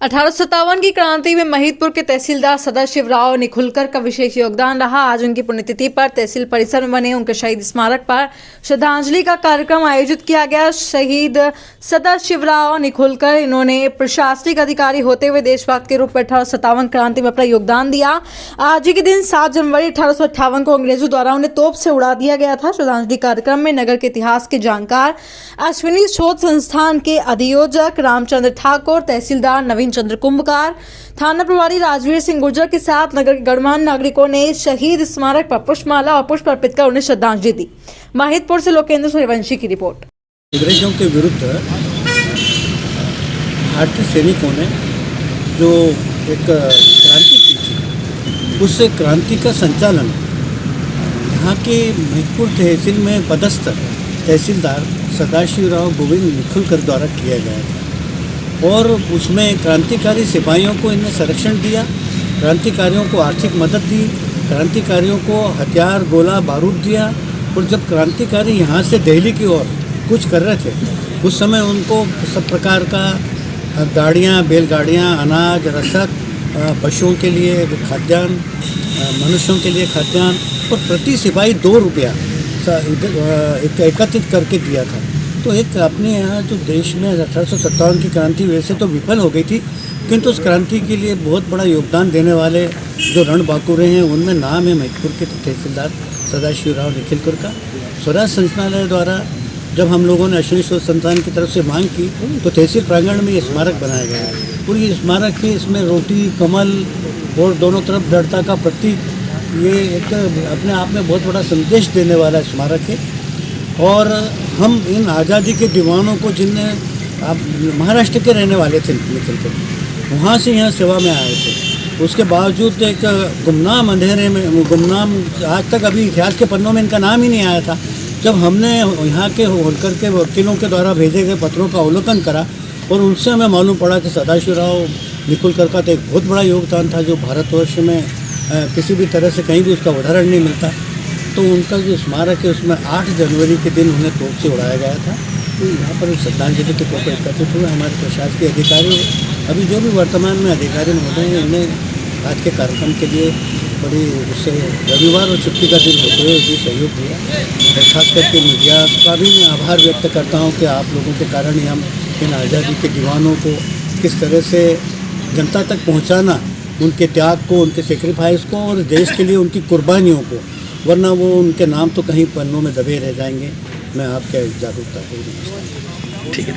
अठारह की क्रांति में महिदपुर के तहसीलदार सदाशिवराव निखुलकर का विशेष योगदान रहा। आज उनकी पुण्यतिथि पर तहसील परिसर में बने उनके शहीद स्मारक पर श्रद्धांजलि का कार्यक्रम आयोजित किया गया। शहीद सदाशिवराव निखुलकर इन्होंने प्रशासनिक अधिकारी होते हुए देशभक्त के रूप में 1857 क्रांति में अपना योगदान दिया। आज ही के दिन 7 जनवरी 1858 को अंग्रेजों द्वारा उन्हें तोप से उड़ा दिया गया था। श्रद्धांजलि कार्यक्रम में नगर के इतिहास के जानकार अश्विनी शोध संस्थान के अधियोजक रामचंद्र ठाकुर, तहसीलदार नवीन चंद्र कुंभकार, थाना प्रभारी राजवीर सिंह गुर्जर के साथ नगर के गणमान्य नागरिकों ने शहीद स्मारक पर पुष्पमाला और पुष्प अर्पित कर उन्हें श्रद्धांजलि दी। महिदपुर से लोकेंद्र सूर्यवंशी की रिपोर्ट। अंग्रेजों के विरुद्ध भारतीय सैनिकों ने जो एक क्रांति की थी, उस क्रांति का संचालन यहाँ के महिदपुर तहसील में पदस्थ तहसीलदार सदाशिवराव गोविंद निखुलकर द्वारा किया गया था और उसमें क्रांतिकारी सिपाहियों को इन्हें संरक्षण दिया, क्रांतिकारियों को आर्थिक मदद दी, क्रांतिकारियों को हथियार, गोला बारूद दिया। और जब क्रांतिकारी यहाँ से दिल्ली की ओर कुछ कर रहे थे, उस समय उनको सब प्रकार का गाड़ियाँ, बैलगाड़ियाँ, अनाज, रसद, पशुओं के लिए खाद्यान्न, मनुष्यों के लिए खाद्यान्न और प्रति सिपाही 2 रुपया एकत्रित करके दिया था। तो एक अपने यहाँ जो देश में 1857 की क्रांति वैसे तो विफल हो गई थी, किंतु उस क्रांति के लिए बहुत बड़ा योगदान देने वाले जो रणबांकुरे हैं, उनमें नाम है महिदपुर के तहसीलदार सदाशिवराव निखुलकर का। स्वराज संचालनालय द्वारा जब हम लोगों ने अश्विनी शोध संस्थान की तरफ से मांग की तो तहसील प्रांगण में ये स्मारक बनाया गया है। पूरी स्मारक है, इसमें रोटी, कमल और दोनों तरफ दृढ़ता का प्रतीक, ये एक अपने आप में बहुत बड़ा संदेश देने वाला स्मारक है। और हम इन आज़ादी के दीवानों को, जिनने आप महाराष्ट्र के रहने वाले थे निखुलकर, वहाँ से यहाँ सेवा में आए थे, उसके बावजूद एक गुमनाम अंधेरे में, गुमनाम आज तक अभी इतिहास के पन्नों में इनका नाम ही नहीं आया था। जब हमने यहाँ के होलकर के वकीलों के द्वारा भेजे गए पत्रों का अवलोकन करा और उनसे हमें मालूम पड़ा कि सदाशिवराव निखुलकर का तो एक बहुत बड़ा योगदान था, जो भारतवर्ष में किसी भी तरह से कहीं भी उसका उदाहरण नहीं मिलता। तो उनका जो स्मारक है उसमें 8 जनवरी के दिन उन्हें तोप से उड़ाया गया था। तो यहाँ पर श्रद्धांजलि के तौर पर एकत्रित हुए हमारे प्रशासकीय अधिकारी, अभी जो भी वर्तमान में अधिकारी महोदय हैं, उन्हें आज के कार्यक्रम के लिए बड़ी उससे रविवार और छुट्टी का दिन होते हुए भी सहयोग दिया। और खास करके मीडिया का भी मैं आभार व्यक्त करता हूँ कि आप लोगों के कारण ही हम इन आज़ादी के दीवानों को किस तरह से जनता तक पहुँचाना, उनके त्याग को, उनके सेक्रीफाइस को और देश के लिए उनकी कुर्बानियों को, वरना वो उनके नाम तो कहीं पन्नों में दबे रह जाएंगे। मैं आपके जागरूकता को। ठीक है।